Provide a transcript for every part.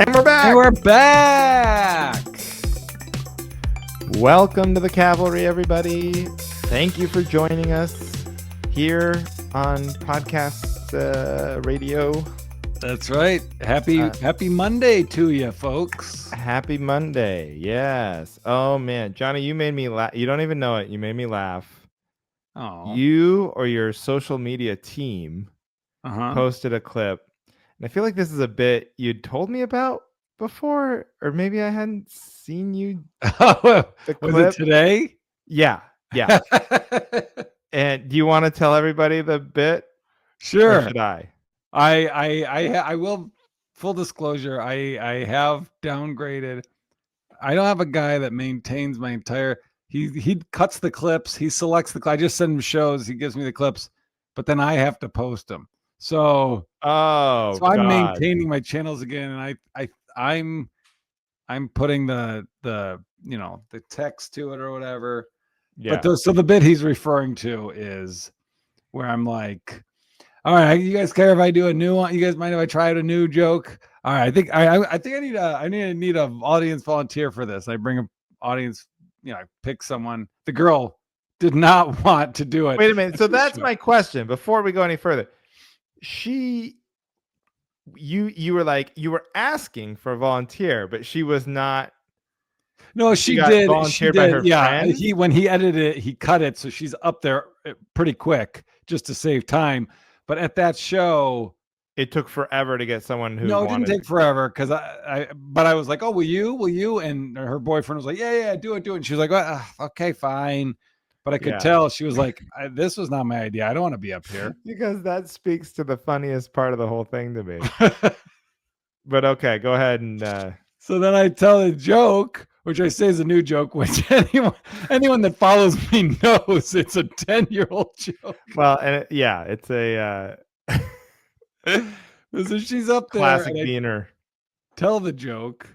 And we're back. And we're back. Welcome to the Cavalry, everybody. Thank you for joining us here on podcast radio. That's right. Happy Monday to you, folks. Happy Monday. Yes. Oh, man. Johnny, you made me laugh. You don't even know it. You made me laugh. Oh. You or your social media team posted a clip. And I feel like this is a bit you'd told me about before, or maybe I hadn't seen you. The clip. Was it today? Yeah. And do you want to tell everybody the bit? Sure. Or should I? I will. Full disclosure, I have downgraded. I don't have a guy that maintains my entire. He cuts the clips. He selects the. I just send him shows. He gives me the clips, but then I have to post them. So I'm maintaining my channels again, and I'm putting the text to it or whatever. Yeah. But so the bit he's referring to is where I'm like, all right, you guys care if I do a new one? You guys mind if I try out a new joke? All right, I think I need a audience volunteer for this. I bring an audience, I pick someone. The girl did not want to do it. Wait a minute. So that's my question. Before we go any further, you were like, you were asking for a volunteer, but she was not. No, she did. Volunteered by her friend? When he edited it, he cut it, so she's up there pretty quick just to save time. But at that show, it took forever to get someone who. No, it didn't take forever because But I was like, oh, will you? And her boyfriend was like, yeah, do it. And she was like, well, okay, fine. But I could tell she was like, this was not my idea. I don't want to be up here. Because that speaks to the funniest part of the whole thing to me. But okay, go ahead and. So then I tell a joke, which I say is a new joke, which anyone that follows me knows it's a 10-year-old joke. Well, and it's a. So she's up there. Classic Beaner. Tell the joke.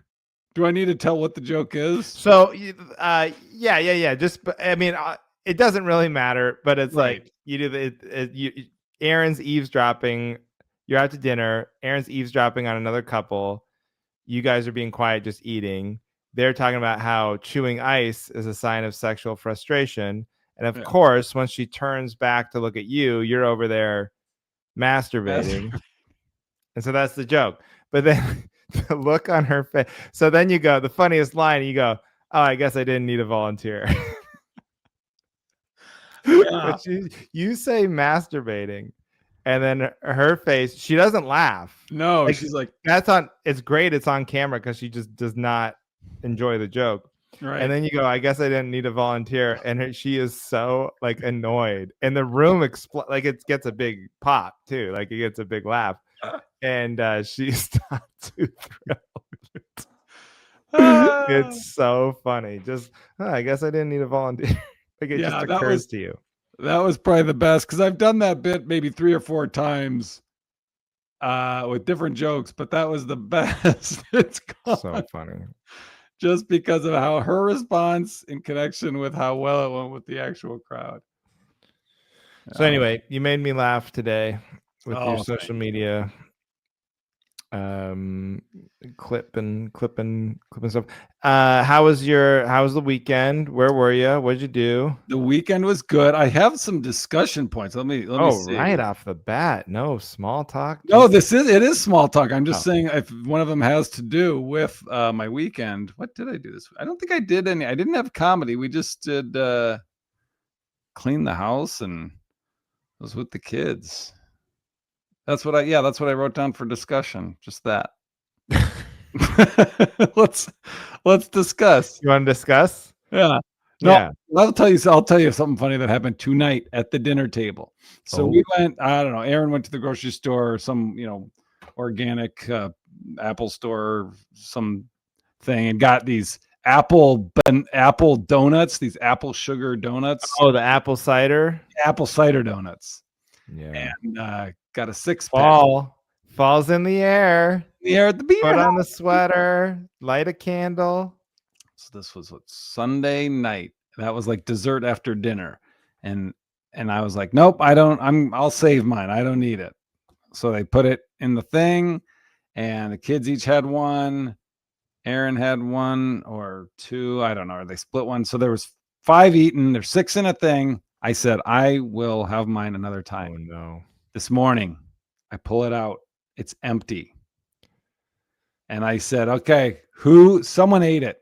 Do I need to tell what the joke is? So, yeah. Just, I mean, it doesn't really matter, but it's right. Like you do Aaron's eavesdropping. You're out to dinner. Aaron's eavesdropping on another couple. You guys are being quiet, just eating. They're talking about how chewing ice is a sign of sexual frustration. And of course, once she turns back to look at you, you're over there masturbating. And so that's the joke. But then the look on her face. So then you go, the funniest line, you go, oh, I guess I didn't need a volunteer. But you say masturbating. And then her face, she doesn't laugh. No, she's like, it's great. It's on camera because she just does not enjoy the joke. Right. And then you go, I guess I didn't need a volunteer. And she is so like annoyed. And the room it gets a big pop too. Like it gets a big laugh. And she's not too thrilled. It's so funny. Just, I guess I didn't need a volunteer. Like it just occurs to you. That was probably the best because I've done that bit maybe 3 or 4 times with different jokes, but that was the best. It's so funny. Just because of how her response in connection with how well it went with the actual crowd. So anyway, you made me laugh today with your social media clipping stuff. How was the weekend? Where were you? What did you do? The weekend was good. I have some discussion points. Let me see. Right off the bat. No small talk. No, it is small talk. I'm just saying if one of them has to do with my weekend. What did I do this week? I don't think I did any. I didn't have comedy. We just did clean the house and was with the kids. That's what I wrote down for discussion. Just that. Let's discuss. You want to discuss? Yeah. No, yeah. I'll tell you something funny that happened tonight at the dinner table. So we went, I don't know, Aaron went to the grocery store, some, organic Apple store, some thing, and got these apple donuts, these apple sugar donuts. Oh, the apple cider? Apple cider donuts. Yeah. And got a 6-pack. Falls in the air. At the beer. Put on the sweater, light a candle. So this was Sunday night. That was like dessert after dinner. And I was like, nope, I'll save mine. I don't need it. So they put it in the thing and the kids each had one. Aaron had one or two. I don't know. Or they split one. So there was 5 eaten. There's 6 in a thing. I said, I will have mine another time. Oh no. This morning, I pull it out. It's empty. And I said, okay, someone ate it.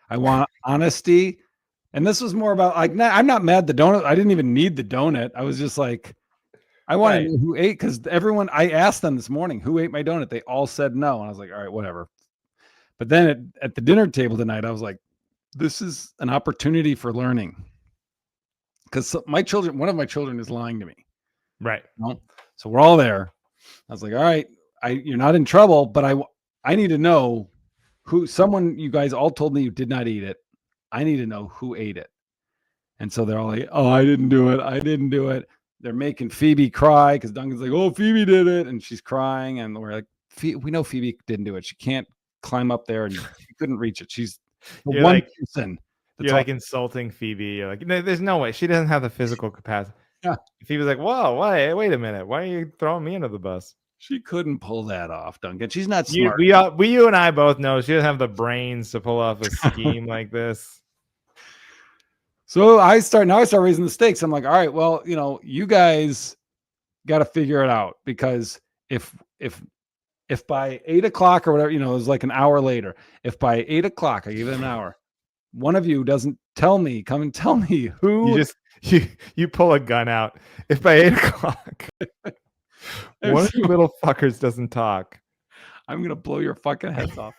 I want honesty. And this was more about like, I'm not mad the donut. I didn't even need the donut. I was just like, I want to know who ate, because I asked them this morning, who ate my donut? They all said no. And I was like, all right, whatever. But then at the dinner table tonight, I was like, this is an opportunity for learning. Because one of my children is lying to me. Right. You know? So we're all there. I was like, all right, you're not in trouble, but I need to know you guys all told me you did not eat it. I need to know who ate it. And so they're all like, oh, I didn't do it. I didn't do it. They're making Phoebe cry because Duncan's like, oh, Phoebe did it. And she's crying. And we're like, we know Phoebe didn't do it. She can't climb up there, and she couldn't reach it. She's one person. You're like insulting Phoebe. You're like, no, there's no way. She doesn't have the physical capacity. Yeah. Phoebe's like, whoa, wait a minute. Why are you throwing me under the bus? She couldn't pull that off, Duncan. She's not smart. You and I both know she doesn't have the brains to pull off a scheme like this. So I start raising the stakes. I'm like, all right, well, you guys got to figure it out, because if by 8 o'clock or whatever, it was like an hour later, if by 8 o'clock, I give it an hour, one of you doesn't come and tell me who. You pull a gun out. If by 8 o'clock, one of you little fuckers doesn't talk, I'm going to blow your fucking heads off.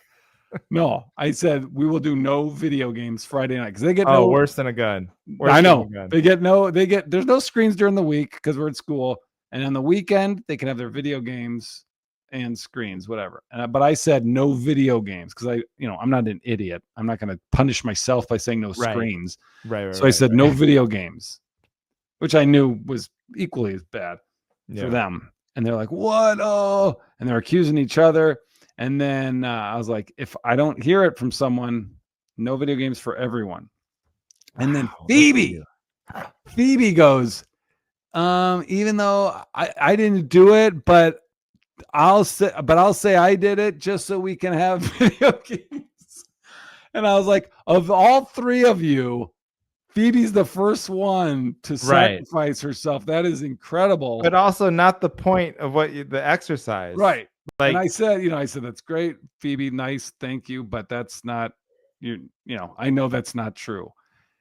No, I said we will do no video games Friday night, because they get worse than a gun. I know. There's no screens during the week because we're at school. And on the weekend, they can have their video games and screens, whatever. But I said no video games because I'm not an idiot. I'm not going to punish myself by saying no screens. Right. So I said no video games, which I knew was equally as bad for them. And they're like, what? Oh, and they're accusing each other. And then I was like, if I don't hear it from someone, no video games for everyone. And then Phoebe goes, even though I didn't do it, but I'll say I did it just so we can have video games. And I was like, of all 3 of you, Phoebe's the first one to sacrifice herself. That is incredible. But also not the point of the exercise. Right. Like, and I said, that's great, Phoebe. Nice. Thank you. But that's not, I know that's not true.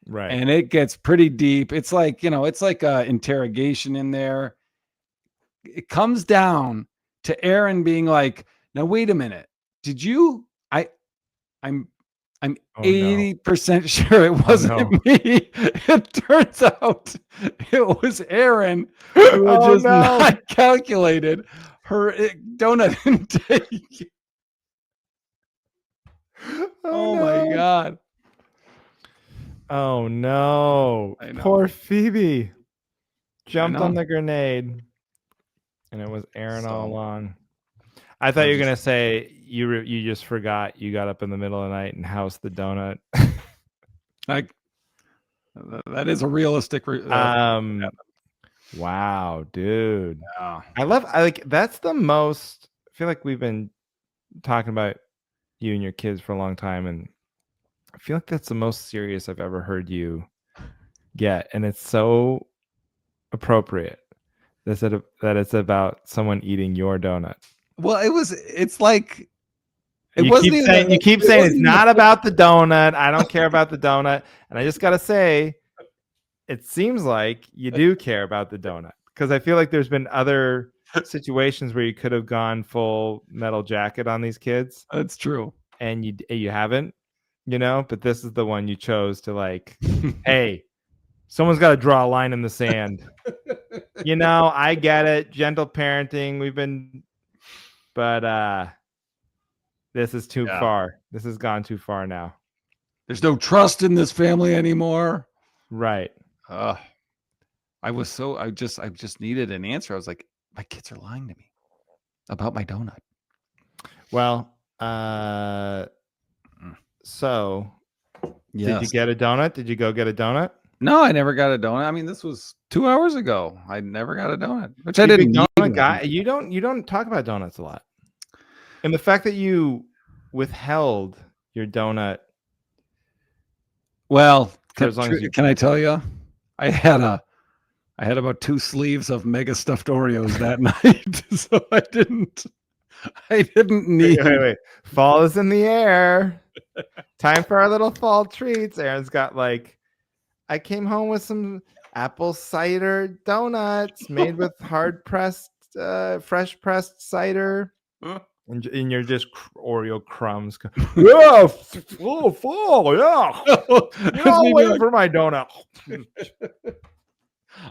Right. And it gets pretty deep. It's like, it's like a interrogation in there. It comes down to Aaron being like, now, wait a minute. Did you, I'm 80% sure it wasn't me. It turns out it was Aaron who had not calculated her donut intake. Oh my God. Oh no. Poor Phoebe. Jumped on the grenade. And it was Aaron all along. I thought you were going to say you just forgot you got up in the middle of the night and housed the donut. Like, that is a realistic wow, dude. Yeah. That's the most, I feel like we've been talking about you and your kids for a long time, and I feel like that's the most serious I've ever heard you get, and it's so appropriate that it's about someone eating your donut. Well, it's like you keep saying it's not about the donut. I don't care about the donut. And I just got to say, it seems like you do care about the donut, because I feel like there's been other situations where you could have gone full Metal Jacket on these kids. That's true. And you haven't, but this is the one you chose to, like, hey, someone's got to draw a line in the sand. I get it. Gentle parenting. But this is too far. This has gone too far now. There's no trust in this family anymore. Right. I just needed an answer. I was like, my kids are lying to me about my donut. Well, so did you get a donut? Did you go get a donut? No, I never got a donut. I mean, this was 2 hours ago. I never got a donut, which I didn't. Donut guy. You don't talk about donuts a lot. And the fact that you withheld your donut. Well, For as long as you can I tell you? I had about 2 sleeves of mega stuffed Oreos that night, so I didn't need. wait. Fall is in the air. Time for our little fall treats. Aaron's got like, I came home with some apple cider donuts made with hard pressed, fresh pressed cider. And you're just Oreo crumbs. Yeah, fall, yeah. You're all waiting for my donut.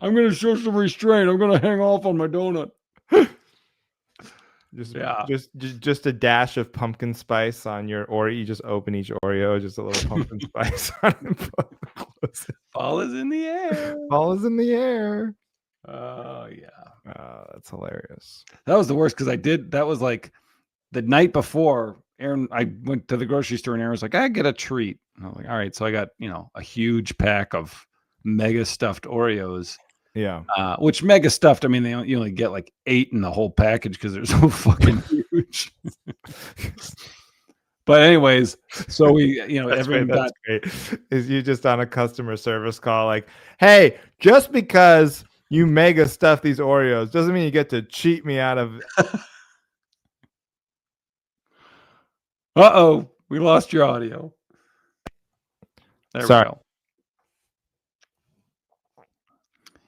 I'm gonna show some restraint. I'm gonna hang off on my donut. Just a dash of pumpkin spice on your Oreo. You just open each Oreo, just a little pumpkin spice on it. Fall is in the air. Fall is in the air. Oh yeah. That's hilarious. That was the worst because that was like the night before. Aaron, I went to the grocery store and Aaron was like, I get a treat. And I was like, all right. So I got, a huge pack of mega stuffed Oreos. Yeah. Which mega stuffed, I mean, you only get like 8 in the whole package because they're so fucking huge. But anyways, so we, everyone got. Great. Is you just on a customer service call like, hey, just because you mega stuff these Oreos doesn't mean you get to cheat me out of. Uh-oh, we lost your audio. There Sorry.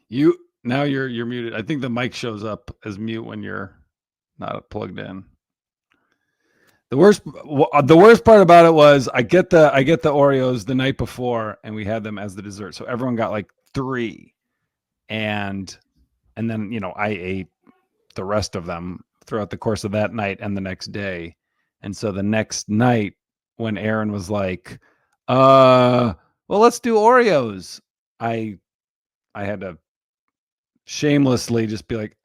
we go. Now you're muted. I think the mic shows up as mute when you're not plugged in. The worst part about it was I get the Oreos the night before and we had them as the dessert. So everyone got like 3. And then, I ate the rest of them throughout the course of that night and the next day. And so the next night when Aaron was like, well, let's do Oreos. I had to shamelessly just be like,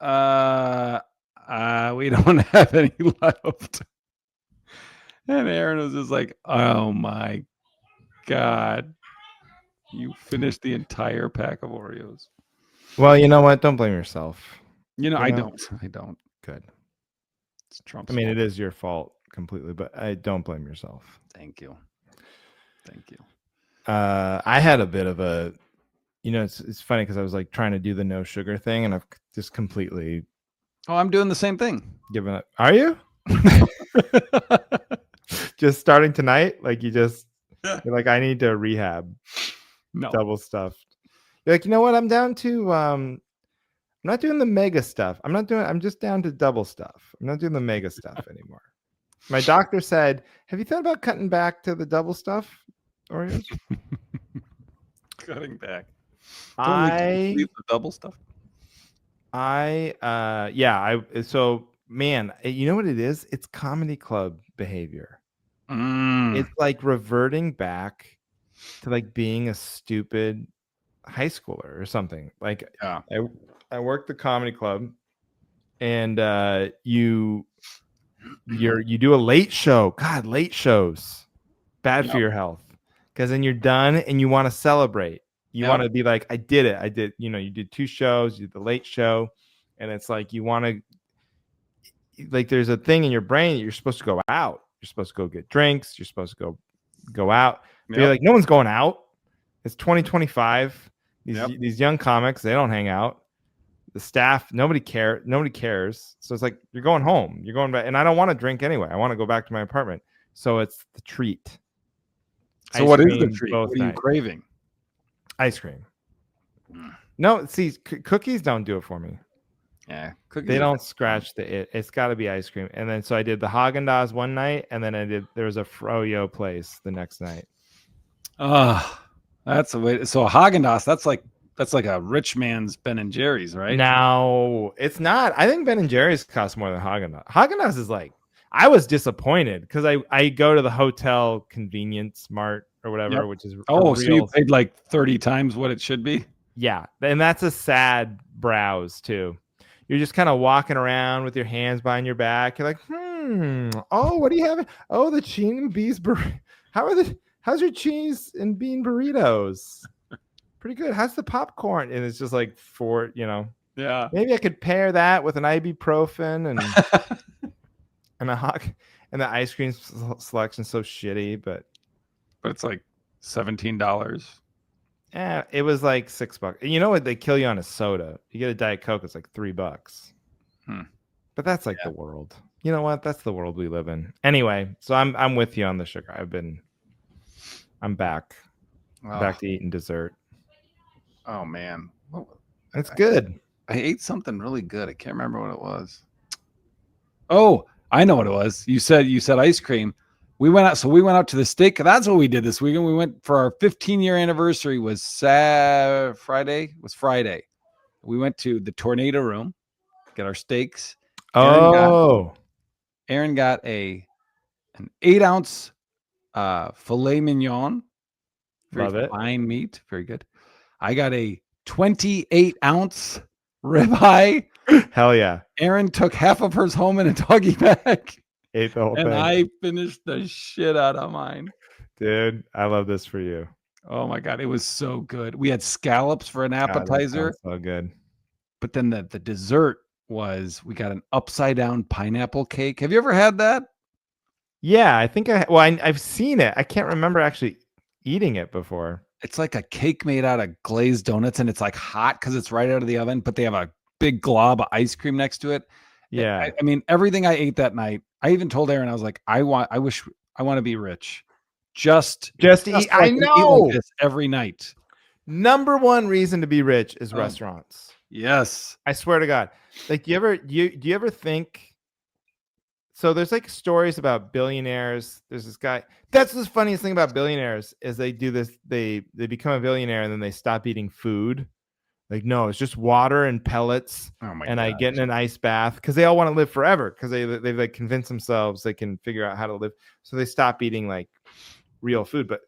we don't have any left. And Aaron was just like, oh my God, you finished the entire pack of Oreos. Well, you know what? Don't blame yourself. I don't. Good. It's Trump's fault. It is your fault completely, but I don't blame yourself. Thank you. I had a bit of a, it's funny because I was like trying to do the no sugar thing and I've just completely. Oh, I'm doing the same thing. Given up. Are you? Just starting tonight? Like you're like, I need to rehab. No. Double stuffed. You're like, you know what? I'm down to, I'm not doing the mega stuff. I'm just down to double stuff. I'm not doing the mega stuff anymore. My doctor said, have you thought about cutting back to the double stuff Oreos? Cutting back. The double stuff. So man, you know what it is? It's comedy club behavior. It's like reverting back to like being a stupid high schooler or something. Like I worked the comedy club and you do a late show. God, late shows bad for your health because then you're done and you want to celebrate. You want to be like, I did it. You did 2 shows, you did the late show, and it's like you want to, like, there's a thing in your brain that you're supposed to go out. You're supposed to go get drinks. You're supposed to go out. But you're like, no one's going out. It's 2025. These young comics, they don't hang out. The staff, nobody cares. So it's like you're going home. You're going back, and I don't want to drink anyway. I want to go back to my apartment. So it's the treat. So what is the treat? What are you craving? Ice cream. No, see, cookies don't do it for me. Yeah, they don't scratch it's got to be ice cream. And then so I did the Haagen-Dazs one night, and then there was a Froyo place the next night. That's a way. So a Haagen-Dazs, that's like a rich man's Ben and Jerry's, right? No, it's not. I think Ben and Jerry's cost more than Haagen-Dazs. Haagen-Dazs is like, I was disappointed because I go to the hotel convenience mart or whatever, which is so you paid like 30 times what it should be. Yeah, and that's a sad browse too. You're just kind of walking around with your hands behind your back. You're like, oh, what do you have? Oh, the cheese and beans how's your cheese and bean burritos? Pretty good. How's the popcorn? And it's just like maybe I could pair that with an ibuprofen and and and the ice cream selection's so shitty, but it's like $17. it was like $6. You know what? They kill you on a soda. You get a Diet Coke, it's like $3. But that's like the world. You know what? That's the world we live in. Anyway, so I'm with you on the sugar. I'm back. Back to eating dessert. Oh man. It's good. I ate something really good. I can't remember what it was. Oh, I know what it was. You said ice cream. We went out to the steak. That's what we did this weekend. We went for our 15-year anniversary was Friday. We went to the Tornado Room, get our steaks. Aaron got an 8-ounce filet mignon. Very fine meat. Very good. I got a 28-ounce ribeye. Hell yeah. Aaron took half of hers home in a doggy bag. Ate the whole thing. And I finished the shit out of mine. Dude, I love this for you. Oh my God. It was so good. We had scallops for an appetizer. So good. But then the dessert was, we got an upside down pineapple cake. Have you ever had that? Yeah, I think I've seen it. I can't remember actually eating it before. It's like a cake made out of glazed donuts, and it's like hot because it's right out of the oven, but they have a big glob of ice cream next to it. Yeah. I mean, everything I ate that night, I even told Aaron, I was like, I want to be rich. Just to eat. I know. Eat like this every night. Number one reason to be rich is restaurants. Yes. I swear to God. Like, do you ever think, so there's like stories about billionaires. There's this guy. That's the funniest thing about billionaires is they do this. They become a billionaire and then they stop eating food. Like, no, it's just water and pellets. And I get in an ice bath because they all want to live forever because they've like convinced themselves they can figure out how to live. So they stop eating like real food. But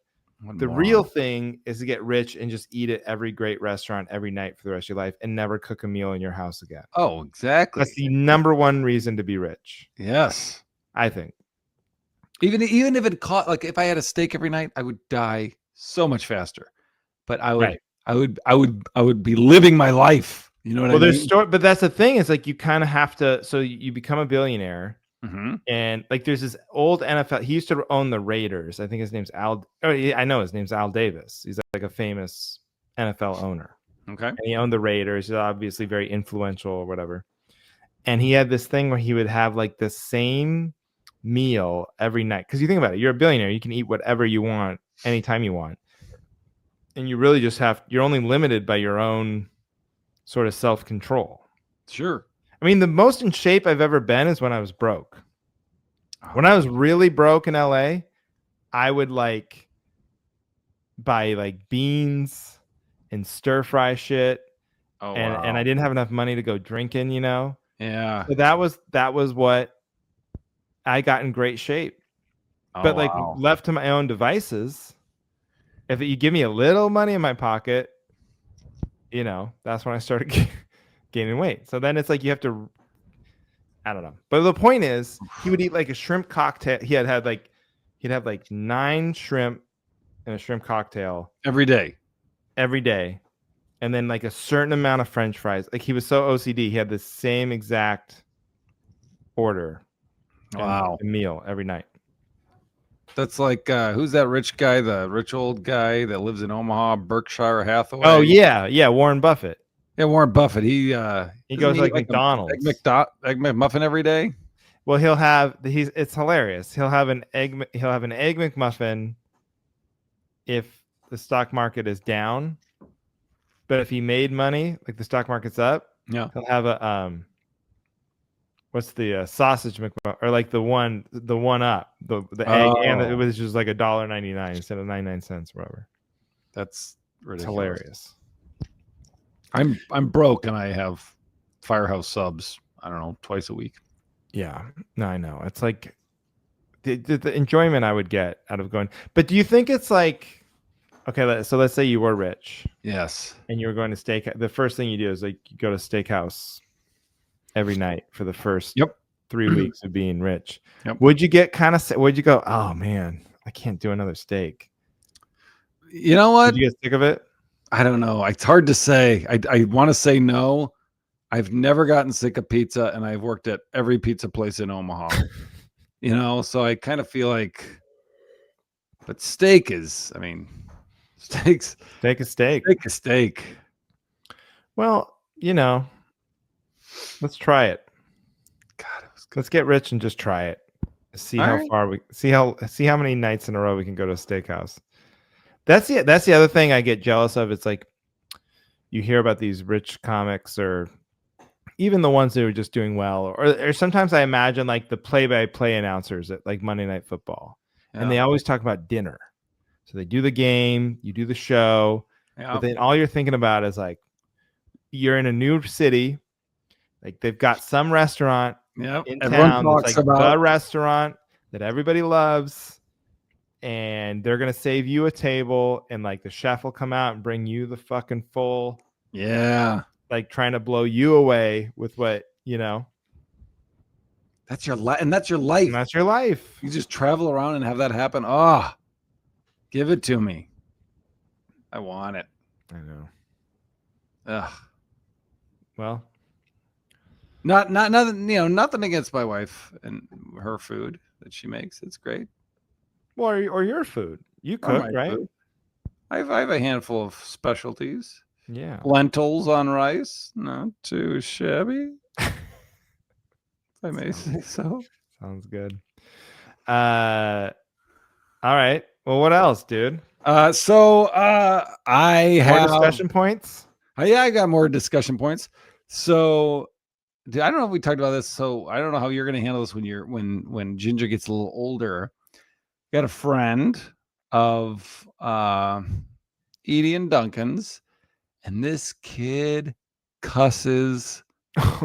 the real thing is to get rich and just eat at every great restaurant every night for the rest of your life and never cook a meal in your house again. Oh, exactly. That's the number one reason to be rich. Yes. I think. Even if it caught, like if I had a steak every night, I would die so much faster. But I would be living my life. You know what I mean? But that's the thing. It's like you kind of have to. So you become a billionaire, and like there's this old NFL. He used to own the Raiders. I think his name's Al. Oh, I know his name's Al Davis. He's like a famous NFL owner. Okay. And he owned the Raiders. He's obviously very influential or whatever. And he had this thing where he would have like the same meal every night. Because you think about it, you're a billionaire. You can eat whatever you want anytime you want. And you really just you're only limited by your own sort of self-control. Sure. I mean, the most in shape I've ever been is when I was broke. When I was really broke in LA, I would like buy like beans and stir fry shit. And I didn't have enough money to go drinking, you know? Yeah. So that was what I got in great shape. But like left to my own devices, if you give me a little money in my pocket, you know, that's when I started gaining weight. So then it's like you have to, I don't know. But the point is, he would eat like a shrimp cocktail. He'd have like 9 shrimp in a shrimp cocktail every day. And then like a certain amount of French fries. Like he was so OCD, he had the same exact order. A meal every night. That's like who's that rich guy? The rich old guy that lives in Omaha, Berkshire Hathaway. Oh yeah, Warren Buffett. Yeah, Warren Buffett. He goes like McDonald's. Egg McMuffin every day. Well, it's hilarious. He'll have an egg McMuffin if the stock market is down. But if he made money, like the stock market's up, he'll have a what's the sausage McMuffin, or like the one up, the egg, and it was just like $1.99 instead of 99 cents, whatever. That's ridiculous. It's hilarious. I'm broke and I have Firehouse subs. I don't know, twice a week. Yeah, no, I know. It's like the enjoyment I would get out of going. But do you think it's like? Okay, so let's say you were rich. Yes. And you were going to steak. The first thing you do is like you go to steakhouse every night for the first 3 weeks of being rich. Yep. Would you get would you go, oh man, I can't do another steak? You know what? Did you get sick of it? I don't know. It's hard to say. I want to say no. I've never gotten sick of pizza, and I've worked at every pizza place in Omaha. You know, so I kind of feel like, but steak is, I mean, steaks, Take a steak. steak is steak. Well, let's try it. God, it was good. Let's get rich and just try it. See All how right. far we see how many nights in a row we can go to a steakhouse. That's the other thing I get jealous of. It's like you hear about these rich comics or even the ones that are just doing well, or sometimes I imagine like the play-by-play announcers at like Monday Night Football, and they Yeah. always talk about dinner. So they do the game, you do the show, Yeah. but then all you're thinking about is like you're in a new city, like they've got some restaurant Yep. in Everyone town that's talks like about. the restaurant that everybody loves, and they're gonna save you a table, and like the chef will come out and bring you the fucking full, Yeah. like trying to blow you away with what That's your life, and that's your life. and that's your life. You just travel around and have that happen. Oh, give it to me. I want it. I know. Ugh. Well, Nothing, nothing against my wife and her food that she makes. It's great. well, or your food. You Or cook, my right? food. I have a handful of specialties. Yeah. Lentils on rice, not too shabby. If I may say so. Sounds good. All right. Well, what else, dude? I More have discussion points? yeah, I got more discussion points. So I don't know if we talked about this. So I don't know how you're going to handle this when Ginger gets a little older. Got a friend of Edie and Duncan's, and this kid cusses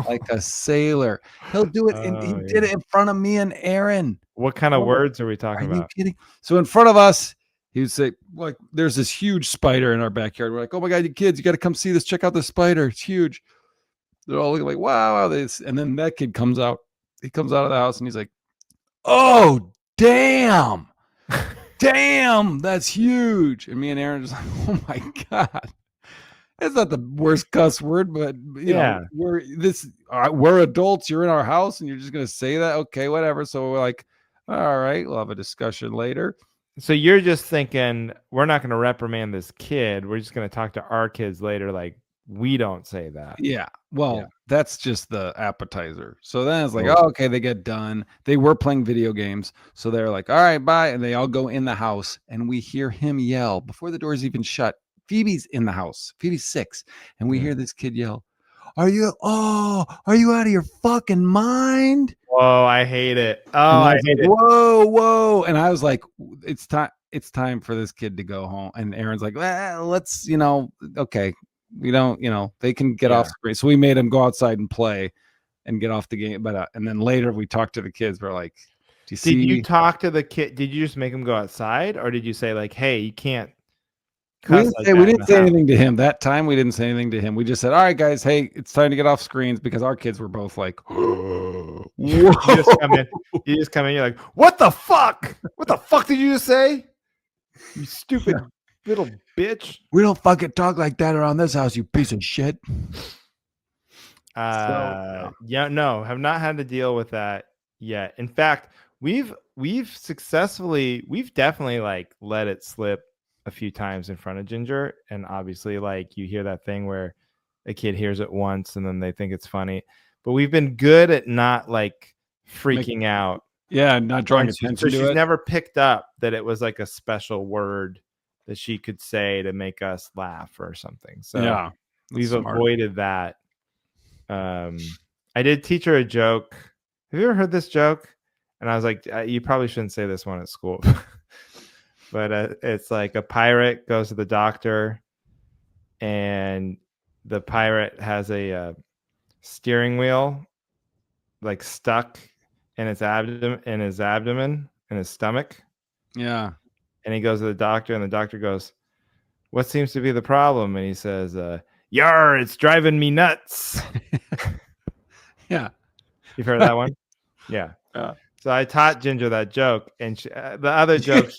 like a sailor. He'll do it, and he did it in front of me and Aaron. What kind of Oh, words are we Are talking you about? kidding? So in front of us, he would say, like, there's this huge spider in our backyard. We're like, oh my God, you kids, you got to come see this. Check out this spider. It's huge. They're all looking like, wow, this. And then that kid comes out. He comes out of the house and he's like, oh, damn. Damn, that's huge. And me and Aaron are just like, oh my God. It's not the worst cuss word, but we're adults. You're in our house and you're just gonna say that. Okay, whatever. So we're like, all right, we'll have a discussion later. So you're just thinking we're not going to reprimand this kid. We're just going to talk to our kids later. Like we don't say that. Yeah. Well, Yeah. that's just the appetizer. So then it's like, Oh. oh, okay, they get done. They were playing video games. So they're like, all right, bye. And they all go in the house and we hear him yell before the door's even shut. Phoebe's in the house. Phoebe's 6. And we hear this kid yell, are you out of your fucking mind? Whoa, I hate it. Oh, I I was hate like, it. whoa. And I was like, it's time for this kid to go home. And Aaron's like, well, let's, okay. We don't, they can get off screen. So we made him go outside and play and get off the game. But and then later we talked to the kids. We're like, do you see? Did you talk to the kid? Did you just make him go outside, or did you say like, "Hey, you can't"? We didn't say anything to him that time. We didn't say anything to him. We just said, "All right, guys, hey, it's time to get off screens," because our kids were both like, "Whoa!" You just come in. You're like, "What the fuck? What the fuck did you just say? You stupid little bitch!" We don't fucking talk like that around this house, you piece of shit. No, have not had to deal with that yet. In fact, we've definitely like let it slip a few times in front of Ginger, and obviously like you hear that thing where a kid hears it once and then they think it's funny, but we've been good at not like freaking out. Yeah, not drawing attention to it. She's never picked up that it was like a special word that she could say to make us laugh or something. So yeah, we've avoided that. I did teach her a joke. Have you ever heard this joke? And I was like, you probably shouldn't say this one at school. But it's like a pirate goes to the doctor, and the pirate has a steering wheel like stuck in his abdomen, in his stomach. Yeah. And he goes to the doctor, and the doctor goes, "What seems to be the problem?" And he says, "Yar, it's driving me nuts." Yeah. You've heard that one? Yeah. So I taught Ginger that joke, and the other joke.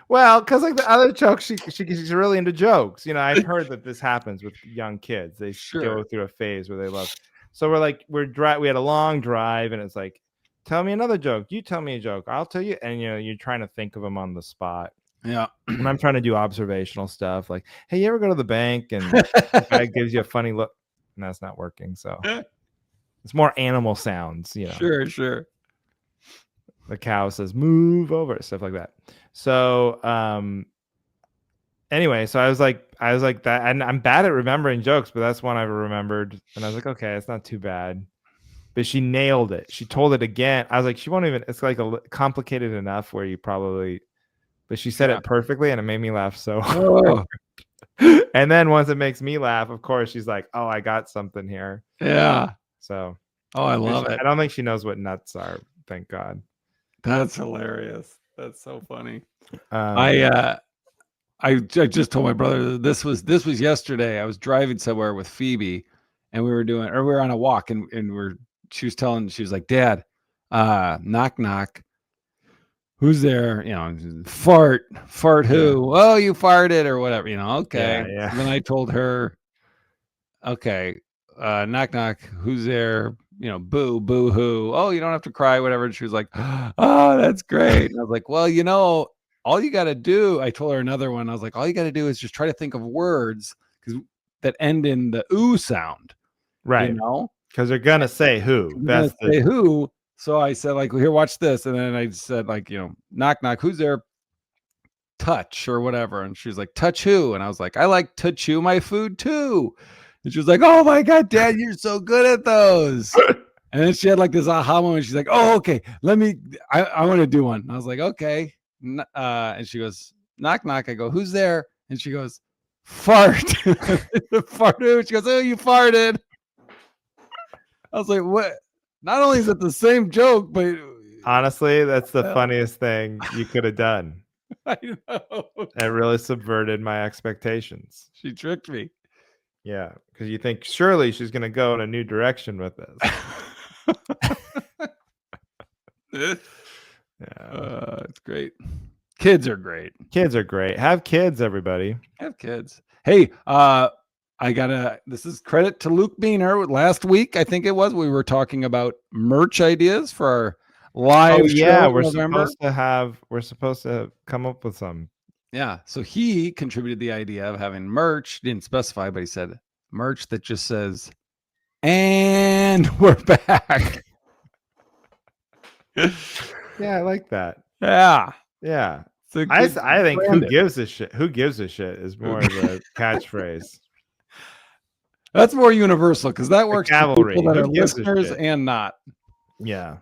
Well, because like the other joke, she's really into jokes. I've heard that this happens with young kids. They go through a phase where they love. So we had a long drive, and it's like tell me another joke. You tell me a joke. I'll tell you. And you're trying to think of them on the spot. Yeah. And I'm trying to do observational stuff like, hey, you ever go to the bank and the guy gives you a funny look? And that's not working. So it's more animal sounds, Sure. The cow says, move over, stuff like that. So anyway, so I was like that. And I'm bad at remembering jokes, but that's one I've remembered. And I was like, okay, it's not too bad. But she nailed it. She told it again. I was like, she won't even, it's like complicated enough where you probably, but she said it perfectly and it made me laugh so hard. And then once it makes me laugh, of course, she's like, oh, I got something here. Yeah. So. Oh, I love it. I don't think she knows what nuts are. Thank God. That's hilarious. That's so funny. I just told my brother this was yesterday. I was driving somewhere with Phoebe, and we were on a walk, and she was like, Dad, knock knock. Who's there? Fart who? Yeah. Oh, you farted or whatever. Okay. Yeah. And then I told her, okay, knock knock. Who's there? Boo hoo. Oh, you don't have to cry, whatever. And she was like, oh, that's great. And I was like, well, all you got to do, I told her another one. I was like, all you got to do is just try to think of words that end in the ooh sound. Right. Because they're going to say who. Say who. So I said, like, well, here, watch this. And then I said, like, knock, knock. Who's there? Touch or whatever. And she was like, touch who? And I was like, I like to chew my food too. And she was like, oh my God, Dad, you're so good at those. And then she had like this aha moment. She's like, oh, okay, I want to do one. And I was like, okay. And she goes, knock, knock. I go, who's there? And she goes, fart. Fart. She goes, oh, you farted. I was like, what? Not only is it the same joke, but honestly, that's the funniest thing you could have done. I know. It really subverted my expectations. She tricked me. Yeah, because you think surely she's going to go in a new direction with this. Yeah, it's great. Kids are great. Kids are great. Have kids, everybody. Have kids. Hey, this is credit to Luke Beener. Last week, I think it was, we were talking about merch ideas for our live show. We're supposed to come up with some. Yeah. So he contributed the idea of having merch, didn't specify, but he said merch that just says, and we're back. Yeah, I like that. Yeah. Yeah. I think who gives a shit? Who gives a shit is more of a catchphrase. That's more universal because that works for people that are listeners and not. Yeah.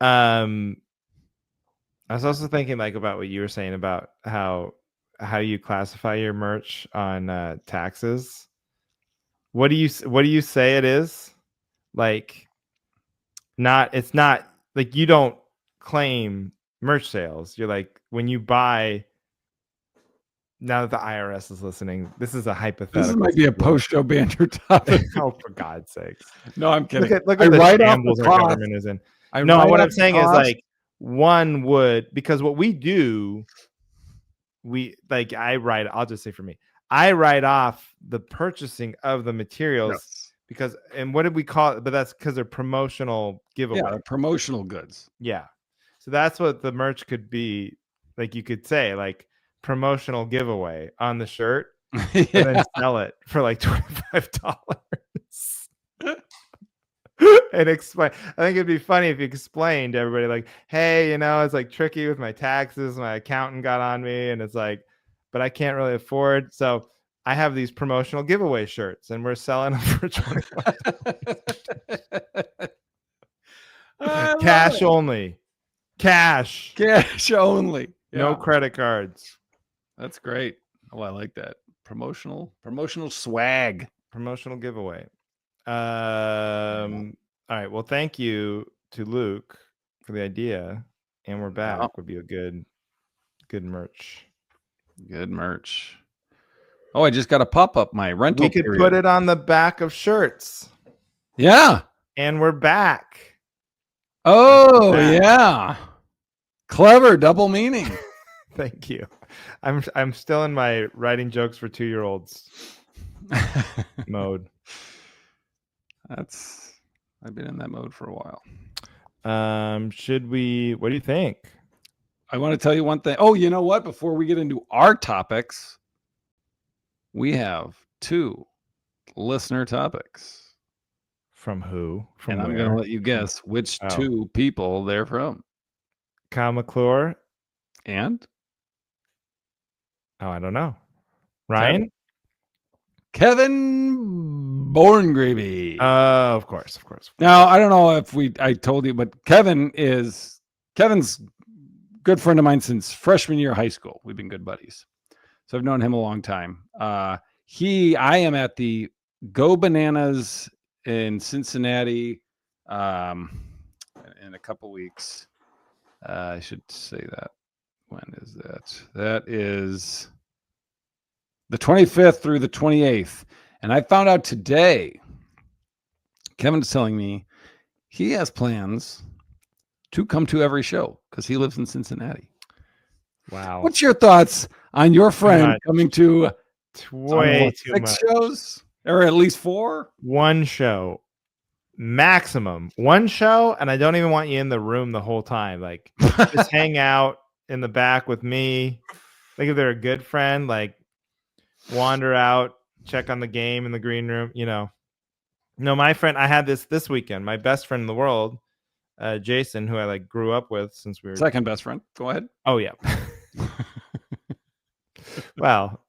I was also thinking like about what you were saying about how you classify your merch on taxes. What do you say it is? Like it's not like you don't claim merch sales. You're like, when you buy, now that the IRS is listening, this is a hypothetical. This might be a post-show banter topic. Oh, for God's sakes. No, I'm kidding. Look at the shambles our government is in. No, what I'm saying is like one would, because what we do, I'll just say for me, I write off the purchasing of the materials because, and what did we call it? But that's because they're promotional giveaway. Yeah, promotional goods. Yeah. So that's what the merch could be. Like you could say like promotional giveaway on the shirt and then sell it for like $25. And explain. I think it'd be funny if you explained to everybody like, hey, it's like tricky with my taxes. My accountant got on me and it's like, but I can't really afford. So I have these promotional giveaway shirts and we're selling them for $25. Cash only. Cash only. Yeah. No credit cards. That's great. Oh, I like that. Promotional swag. Promotional giveaway. All right. Well, thank you to Luke for the idea. And we're back would be a good merch. Good merch. Oh, I just got a pop-up my rental. We could put it on the back of shirts. Yeah. And we're back. Oh, yeah. Clever, double meaning. Thank you. I'm still in my writing jokes for 2-year-olds mode. I've been in that mode for a while. Should we? What do you think? I want to tell you one thing. Oh, you know what? Before we get into our topics, we have 2 listener topics. From who? From and where? I'm going to let you guess which 2 people they're from. Kyle McClure. And? Oh, I don't know. Ryan? Kevin Borngravy. Of course. Now, I don't know if I told you, but Kevin's good friend of mine since freshman year of high school. We've been good buddies. So I've known him a long time. I am at the Go Bananas in Cincinnati in a couple weeks. I should say that. When is that? That is the 25th through the 28th. And I found out today, Kevin's telling me he has plans to come to every show because he lives in Cincinnati. Wow. What's your thoughts on your friend coming to way too 6 shows? Or at least 4? One show. Maximum. One show, and I don't even want you in the room the whole time. Like, just hang out in the back with me. Like, if they're a good friend, like, wander out, check on the game in the green room, you know. No, my friend, I had this weekend. My best friend in the world, Jason, who I like grew up with since we were second best friend. Go ahead. Oh yeah. Well,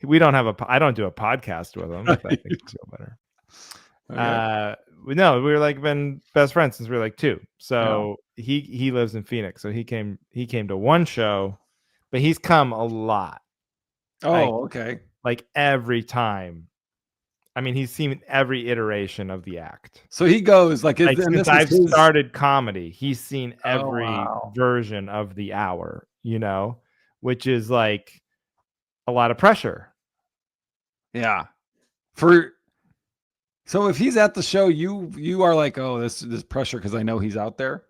we don't have I don't do a podcast with him. If that makes you feel better. Okay. No, we were like been best friends since we were like 2. So he lives in Phoenix. So he came to one show, but he's come a lot. Oh, okay. Like every time. I mean, he's seen every iteration of the act. So he goes like since I've started comedy, he's seen every version of the hour, you know, which is like a lot of pressure. Yeah. So if he's at the show, you are like, oh, this pressure because I know he's out there.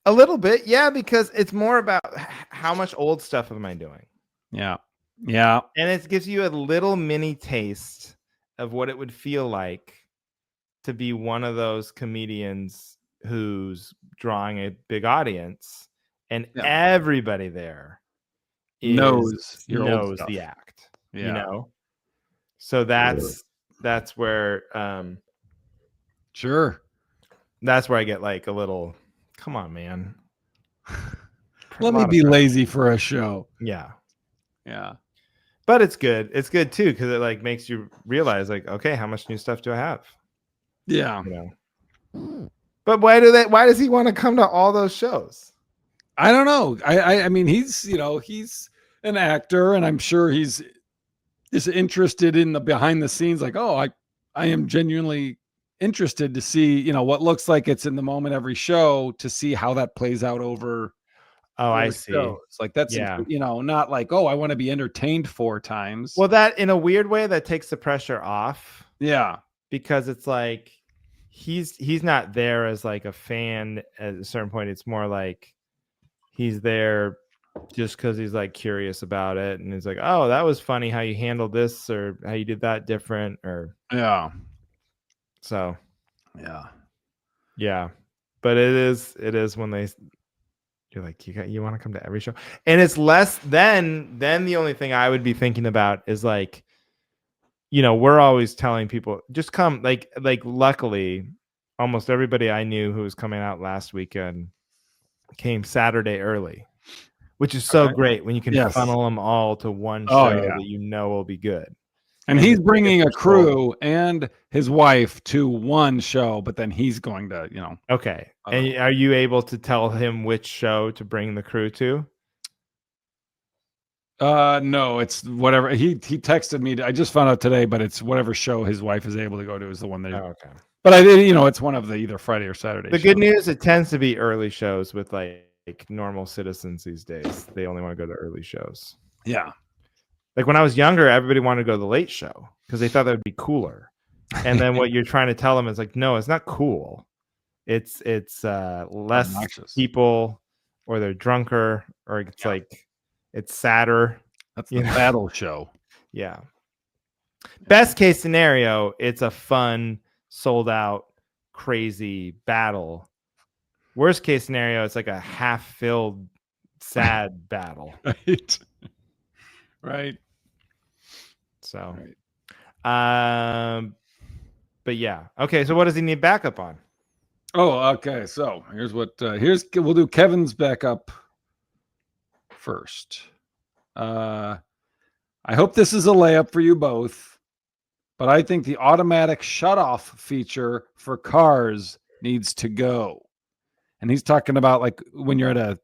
A little bit, yeah, because it's more about how much old stuff am I doing. Yeah. And it gives you a little mini taste of what it would feel like to be one of those comedians who's drawing a big audience, and everybody there knows the act. Yeah. You know, so that's where sure, that's where I get like a little, come on, man. Let me be lazy for a show. Yeah. But it's good. It's good too, because it like makes you realize, like, okay, how much new stuff do I have? Yeah. You know. But why does he want to come to all those shows? I don't know. I mean, he's an actor, and I'm sure he's interested in the behind the scenes. Like, oh, I am genuinely interested to see, what looks like it's in the moment every show, to see how that plays out over. Oh, I see. Shows. Like that's, not like, oh, I want to be entertained 4 times. Well, that in a weird way, that takes the pressure off. Yeah. Because it's like, he's not there as like a fan at a certain point. It's more like he's there just because he's like curious about it. And he's like, oh, that was funny how you handled this, or how you did that different, or. Yeah. So. Yeah. But it is when you're like, you want to come to every show, and it's less than the only thing I would be thinking about is like, we're always telling people just come, like luckily almost everybody I knew who was coming out last weekend came Saturday early, which is so great when you can funnel them all to one show that will be good. And he's bringing a crew and his wife to one show, but then he's going to, Okay. And are you able to tell him which show to bring the crew to? No, it's whatever. He texted me. I just found out today, but it's whatever show his wife is able to go to is the one that. Oh, okay. But I did, it's one of the either Friday or Saturday. The good news, it tends to be early shows with like normal citizens these days. They only want to go to early shows. Yeah. Like when I was younger, everybody wanted to go to the late show because they thought that would be cooler. And then what you're trying to tell them is like, no, it's not cool. It's less obnoxious people, or they're drunker, or it's like it's sadder. That's the battle show. Yeah. Best case scenario, it's a fun, sold out, crazy battle Worst case scenario, it's like a half-filled sad battle. Right. Right. So, right. but yeah. Okay, so what does he need backup on? Oh, okay. So here's what we'll do Kevin's backup first. I hope this is a layup for you both, but I think the automatic shutoff feature for cars needs to go. And he's talking about like when you're at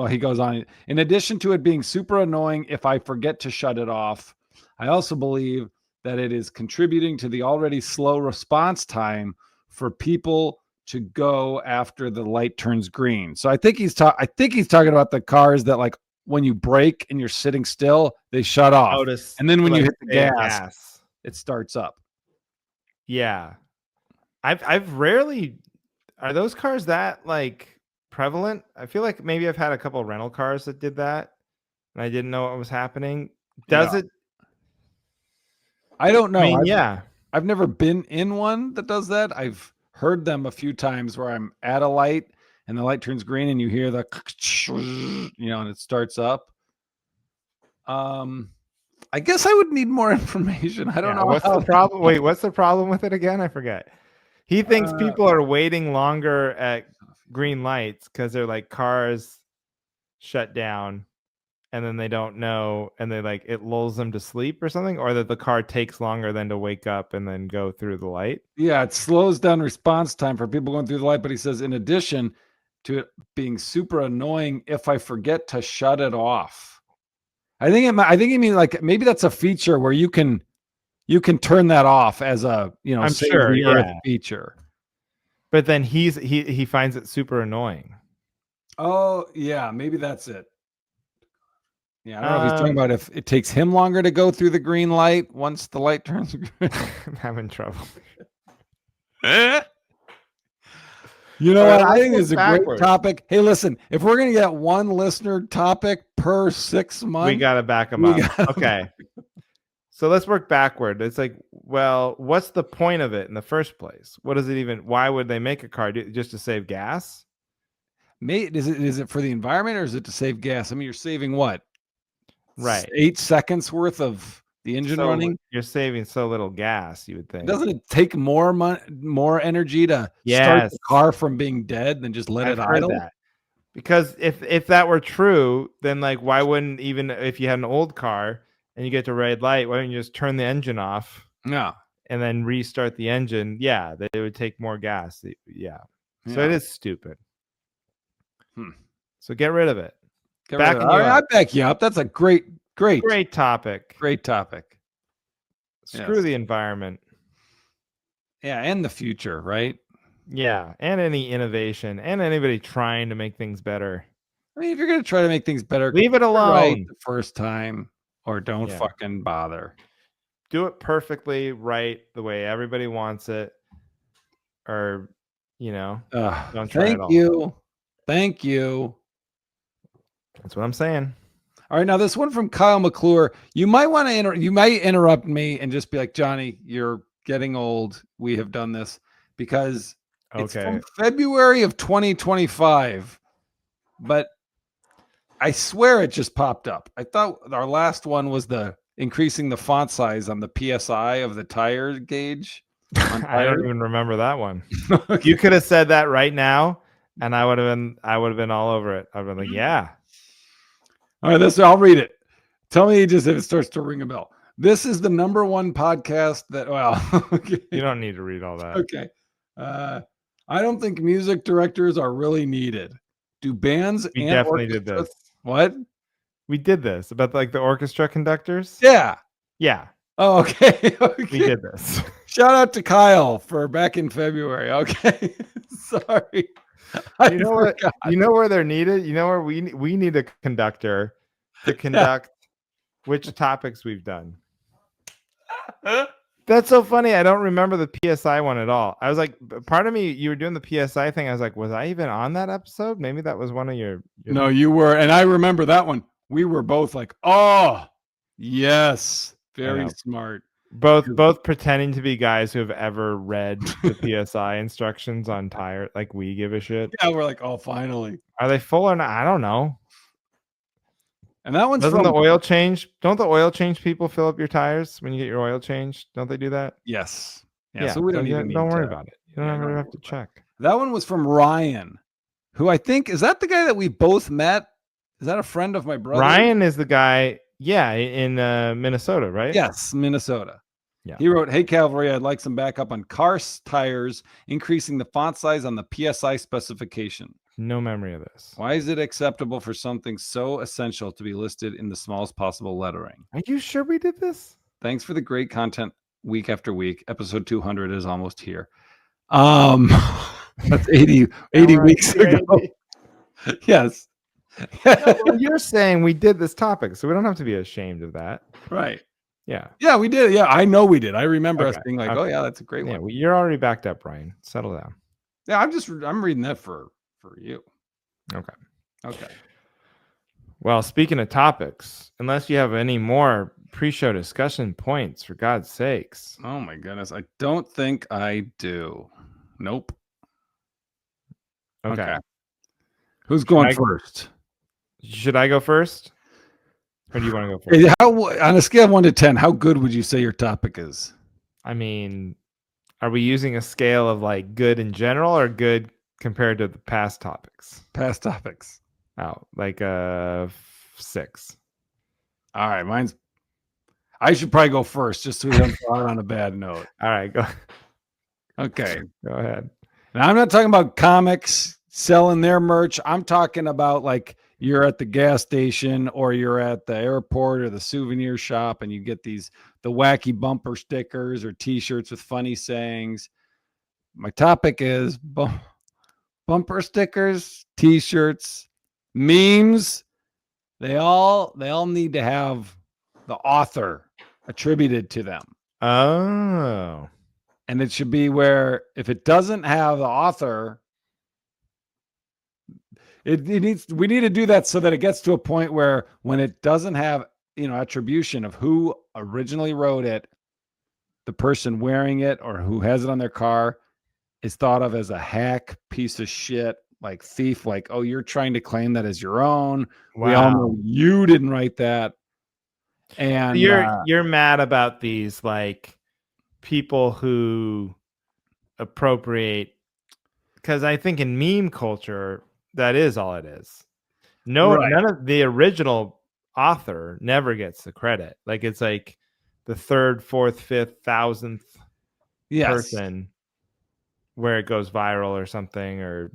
he goes on, in addition to it being super annoying if I forget to shut it off, I also believe that it is contributing to the already slow response time for people to go after the light turns green. So I think he's talking about the cars that like when you brake and you're sitting still, they shut off. And then when you hit the gas, it starts up. Yeah. I've rarely, are those cars that like prevalent? I feel like maybe I've had a couple of rental cars that did that and I didn't know what was happening. Does it? I don't know. I mean, I've never been in one that does that. I've heard them a few times where I'm at a light and the light turns green and you hear the, and it starts up. I guess I would need more information. I don't know. What's the problem? Wait, what's the problem with it again? I forget. He thinks people are waiting longer at green lights because they're like cars shut down and then they don't know and they like it lulls them to sleep or something, or that the car takes longer than to wake up and then go through the light. Yeah, it slows down response time for people going through the light. But he says, in addition to it being super annoying if I forget to shut it off. I think he means like maybe that's a feature where you can turn that off as a I'm sure, feature. But then he finds it super annoying. Oh yeah, maybe that's it. Yeah, I don't know if he's talking about if it takes him longer to go through the green light once the light turns green. I'm having trouble. You know what? I think this is a great topic. Hey, listen, if we're going to get one listener topic per 6 months, we got to back them up. Okay. So let's work backward. It's like, well, what's the point of it in the first place? What is it even? Why would they make a car? Just to save gas? Is it for the environment or is it to save gas? I mean, you're saving what? Right. 8 seconds worth of the engine running. You're saving so little gas, you would think. Doesn't it take more energy to start the car from being dead than just let it idle? That. Because if that were true, then like why wouldn't, even if you had an old car and you get to red light, why don't you just turn the engine off? No. And then restart the engine? Yeah, it would take more gas. Yeah. So it is stupid. So get rid of it. I back you up. That's a great topic. Great topic. Screw the environment. Yeah, and the future, right? Yeah, and any innovation and anybody trying to make things better. I mean, if you're going to try to make things better, leave it alone the first time or don't fucking bother. Do it perfectly right the way everybody wants it, or, don't try it all. Thank you. That's what I'm saying. All right, now this one from Kyle McClure. You might want to you might interrupt me and just be like, Johnny, you're getting old. We have done this because it's from February of 2025, but I swear it just popped up. I thought our last one was the increasing the font size on the PSI of the tire gauge. I don't even remember that one. Okay. You could have said that right now, and I would have been all over it. I'd been like, yeah. All right, I'll read it. Tell me just if it starts to ring a bell. This is the #1 podcast that, okay. You don't need to read all that. Okay. I don't think music directors are really needed. Do bands We definitely did this. What? We did this about like the orchestra conductors? Yeah. Yeah. Oh, okay. We did this. Shout out to Kyle for back in February. Okay. Sorry. You know where they're needed? You know where we need a conductor to conduct which topics we've done. That's so funny. I don't remember the PSI one at all. I was like, part of me, you were doing the PSI thing. I was like, was I even on that episode? Maybe that was one of your No, you were. And I remember that one. We were both like, oh, yes. Very smart. Both pretending to be guys who have ever read the PSI instructions on tire, like we give a shit. Yeah, we're like, oh, finally. Are they full or not? I don't know. And that one's Doesn't from the oil change? Don't the oil change people fill up your tires when you get your oil changed? Don't they do that? yes. Yeah, so we don't even need don't worry to. about it. You don't ever have to check. That one was from Ryan, who I think is that the guy that we both met? Is that a friend of my brother? Ryan is the guy, in Minnesota, right? Yes, Minnesota. Yeah. He wrote, "Hey Cavalry, I'd like some backup on car tires, increasing the font size on the PSI specification. No memory of this. Why is it acceptable for something so essential to be listed in the smallest possible lettering? Are you sure we did this? Thanks for the great content week after week. Episode 200 is almost here." That's 80 weeks ago. 80. Yes. Well, you're saying we did this topic, so we don't have to be ashamed of that. Right. Yeah. Yeah, we did. Yeah, I know we did. I remember us being like, "Oh yeah, that's a great one." Well, you're already backed up, Ryan. Settle down. Yeah, I'm reading that for you. Okay. Well, speaking of topics, unless you have any more pre-show discussion points, for God's sakes. Oh my goodness, I don't think I do. Nope. Okay. Who's going first? Should I go first? Or do you want to go first? On a scale of 1 to 10, how good would you say your topic is? I mean, are we using a scale of like good in general or good compared to the past topics? Past topics. Oh, like 6. All right, I should probably go first just so we don't start on a bad note. All right, go. Okay. Go ahead. Now, I'm not talking about comics selling their merch. I'm talking about like you're at the gas station or you're at the airport or the souvenir shop and you get the wacky bumper stickers or t-shirts with funny sayings. My topic is bumper stickers, t-shirts, memes. They all need to have the author attributed to them. Oh. And it should be where if it doesn't have the author, we need to do that so that it gets to a point where when it doesn't have, attribution of who originally wrote it, the person wearing it or who has it on their car is thought of as a hack piece of shit, like thief, like, oh, you're trying to claim that as your own. Wow. We all know you didn't write that. And you're mad about these like people who appropriate, because I think in meme culture that is all it is. None of the original author never gets the credit. Like it's like the 3rd, 4th, 5th, 1000th person where it goes viral or something. Or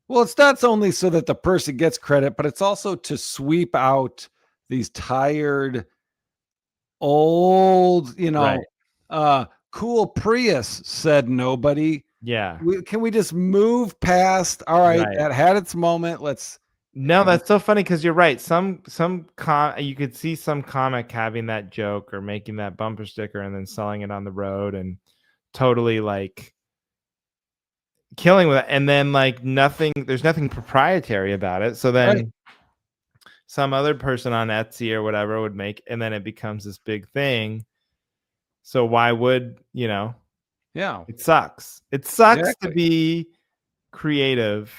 well, it's not only so that the person gets credit, but it's also to sweep out these tired old, cool Prius said nobody. Yeah. Can we just move past? All right. That had its moment. No, that's so funny because you're right. You could see some comic having that joke or making that bumper sticker and then selling it on the road and totally like killing with it. And then like there's nothing proprietary about it. So then some other person on Etsy or whatever would make, and then it becomes this big thing. So why would, Yeah. It sucks. It sucks to be creative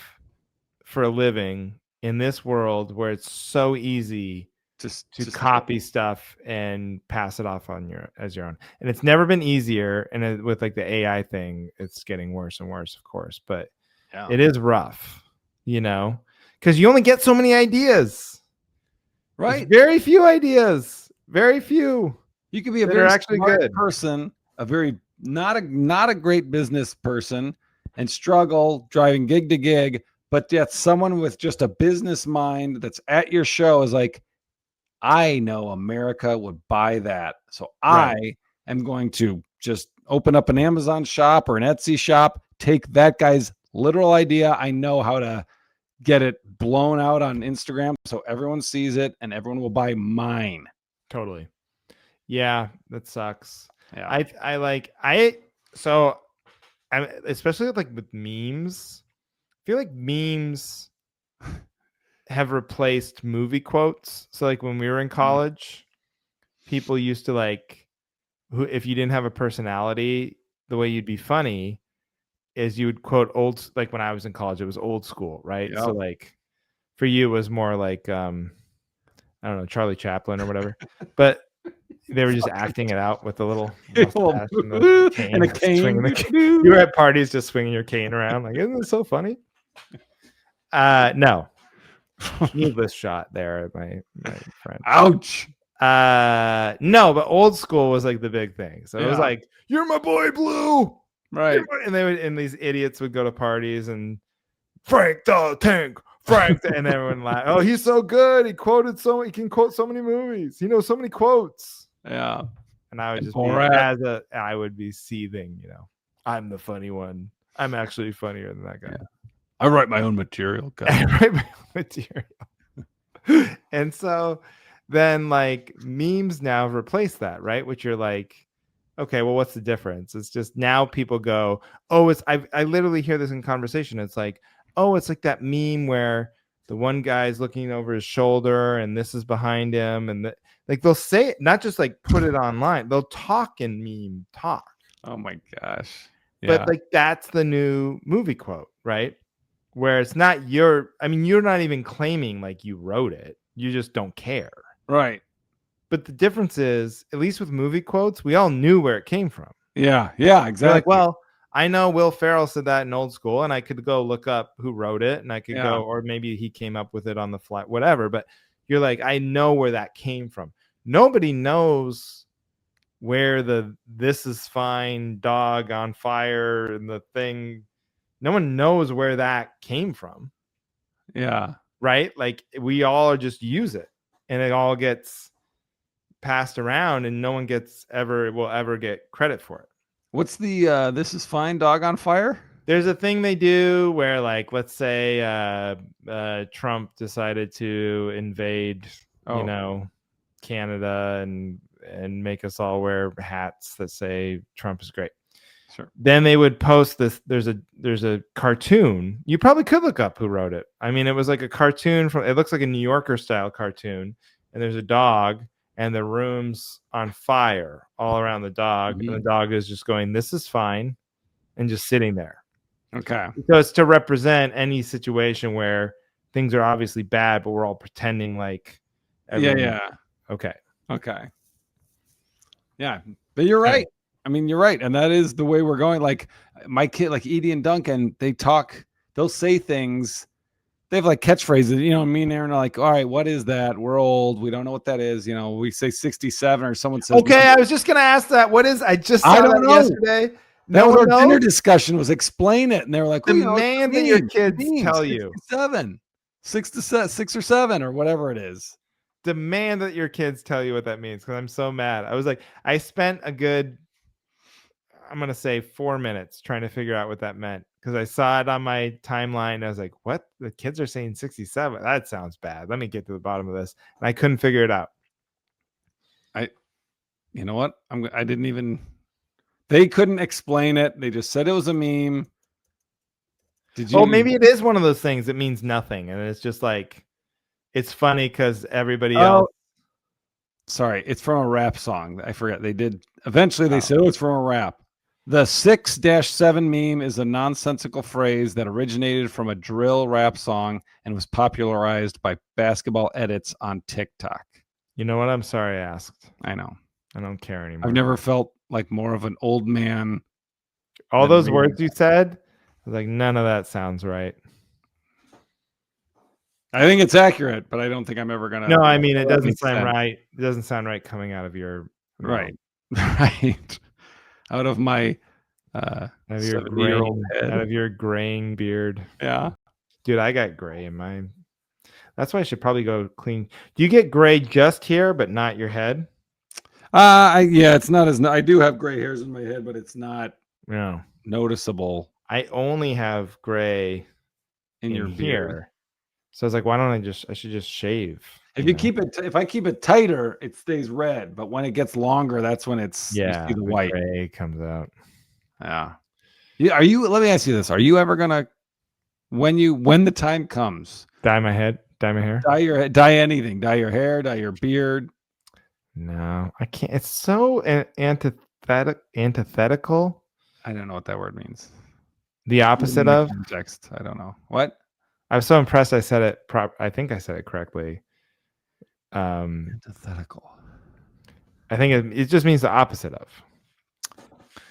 for a living in this world where it's so easy to copy stuff and pass it off as your own. And it's never been easier. And with like the AI thing, it's getting worse and worse, of course. But it is rough, because you only get so many ideas. Right. There's very few ideas. Very few. You could be a very actually good person, a very not a great business person, and struggle driving gig to gig. But yet someone with just a business mind that's at your show is like, I know America would buy that. So I am going to just open up an Amazon shop or an Etsy shop, take that guy's literal idea. I know how to get it blown out on Instagram so everyone sees it and everyone will buy mine. Totally. Yeah, that sucks. Yeah. I'm especially like with memes. I feel like memes have replaced movie quotes. So like when we were in college, people used to like who, if you didn't have a personality, the way you'd be funny is you would quote like when I was in college, it was old school, right? So Yep. like for you, it was more like I don't know, Charlie Chaplin or whatever, but they were just acting it out with the little mustache and the cane, and a cane. swinging the cane. You were at parties just swinging your cane around, like, isn't this so funny? No, needless shot there, my friend. Ouch. No, but old school was like the big thing. So it was Yeah. like, "You're my boy, Blue," Right. and and these idiots would go to parties and Frank the Tank, Frank, and everyone laughed. Oh, he's so good. He can quote so many movies. He knows so many quotes. Yeah. And I would just I would be seething, you know. I'm the funny one. I'm actually funnier than that guy. Yeah. I write my own material. I write my own material. And so then like memes now replace that, right? Which you're like, okay, well, what's the difference? It's just now people go, oh, I literally hear this in conversation. It's like, oh, it's like that meme where the one guy's looking over his shoulder and this is behind him, and like they'll say it, not just like put it online. They'll talk in meme talk. Oh my gosh. Yeah. But like that's the new movie quote, right? Where it's not you're not even claiming like you wrote it. You just don't care. Right. But the difference is, at least with movie quotes, we all knew where it came from. Yeah. Yeah, exactly. Like, well, I know Will Ferrell said that in Old School, and I could go look up who wrote it, and I could go, or maybe he came up with it on the fly, whatever. But you're like, I know where that came from. Nobody knows where the "this is fine" dog on fire and the thing. No one knows where that came from. Yeah. Right? Like we all just use it, and it all gets passed around, and no one will ever get credit for it. What's the "this is fine" dog on fire? There's a thing they do where, like, let's say Trump decided to invade, you know, Canada and make us all wear hats that say Trump is great. Sure. Then they would post this. There's a cartoon. You probably could look up who wrote it. I mean, it was like a cartoon it looks like a New Yorker style cartoon, and there's a dog, and the room's on fire all around the dog, and the dog is just going, "This is fine," and just sitting there. Okay. So it's to represent any situation where things are obviously bad, but we're all pretending like Yeah. Okay. Yeah, but you're right. I mean, you're right, and that is the way we're going. Like my kid, like Edie and Duncan, they'll say things. They have like catchphrases, you know. Me and Aaron are like, all right, what is that? We're old. We don't know what that is. You know, we say 67, or someone says. Okay, I was just gonna ask that. What is? I just saw that yesterday. That was our dinner discussion. Was explain it, and they were like, demand that your kids tell you 6 or 7, or whatever it is. Demand that your kids tell you what that means, because I'm so mad. I was like, I spent a good, I'm gonna say 4 minutes trying to figure out what that meant, because I saw it on my timeline. I was like, what? The kids are saying 67. That sounds bad. Let me get to the bottom of this. And I couldn't figure it out. You know what? I didn't even. They couldn't explain it. They just said it was a meme. Did you? Oh, maybe it is one of those things that means nothing, and it's just like, it's funny because everybody else. Sorry, it's from a rap song. I forgot. They did. Eventually, they said, it's from a rap. The 6-7 meme is a nonsensical phrase that originated from a drill rap song and was popularized by basketball edits on TikTok. You know what? I'm sorry I asked. I know. I don't care anymore. I've never felt like more of an old man. All those words you said, I was like, none of that sounds right. I think it's accurate, but I don't think I'm ever gonna. No, I mean, it doesn't sound right. It doesn't sound right coming out of your right. Out of my out of your graying beard. Yeah, dude, I got gray in mine. That's why I should probably go clean. Do you get gray just here, but not your head? Yeah, it's not as. I do have gray hairs in my head, but it's not noticeable. I only have gray in your beard. So I was like, why don't I should just shave. If I keep it tighter, it stays red. But when it gets longer, that's when it's you see the white gray comes out. Yeah. Are you? Let me ask you this: are you ever gonna, when the time comes, dye my head, dye my hair, dye your head, dye anything, dye your hair, dye your beard? No, I can't. It's so antithetical. I don't know what that word means. The opposite In the of. context, I don't know. What? I was so impressed. I said it. I think I said it correctly. Antithetical. I think it just means the opposite of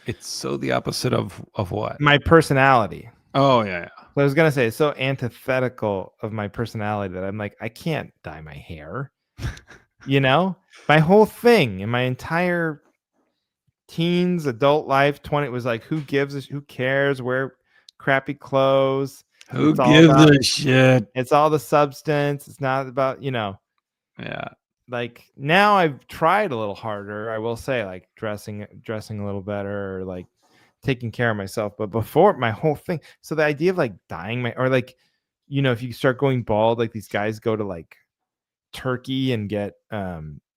It's so the opposite of what? my personality. Oh yeah. So I was gonna say it's so antithetical of my personality that I'm like, I can't dye my hair. My whole thing in my entire teens, adult life, 20 was like, who cares? Wear crappy clothes. Who It's all gives about a shit? it's all the substance. It's not about, Yeah. like now I've tried a little harder. I will say, like dressing a little better, or like taking care of myself. But before, my whole thing. So the idea of like dyeing my, or like, if you start going bald, like these guys go to like Turkey and get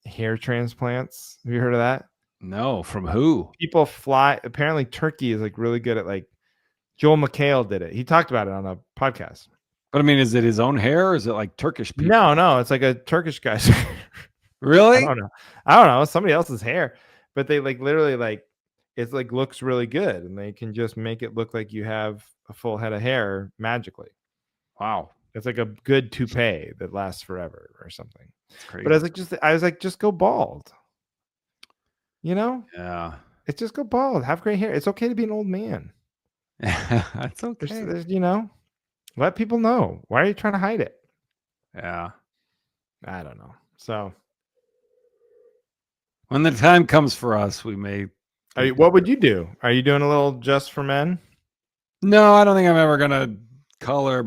hair transplants. Have you heard of that? No, from who? People fly. Apparently, Turkey is like really good at, like, Joel McHale did it. He talked about it on a podcast. But I mean, is it his own hair or is it like Turkish people? No, it's like a Turkish guy. Really? I don't know. Somebody else's hair, but they like literally like it's like looks really good, and they can just make it look like you have a full head of hair magically. Wow. It's like a good toupee that lasts forever or something. That's crazy. But I was like, just go bald. Yeah. It's just go bald. Have gray hair. It's okay to be an old man. That's okay. Let people know. Why are you trying to hide it? Yeah. I don't know. So when the time comes for us, we may. what would you do? Are you doing a little just for men? No, I don't think I'm ever gonna color,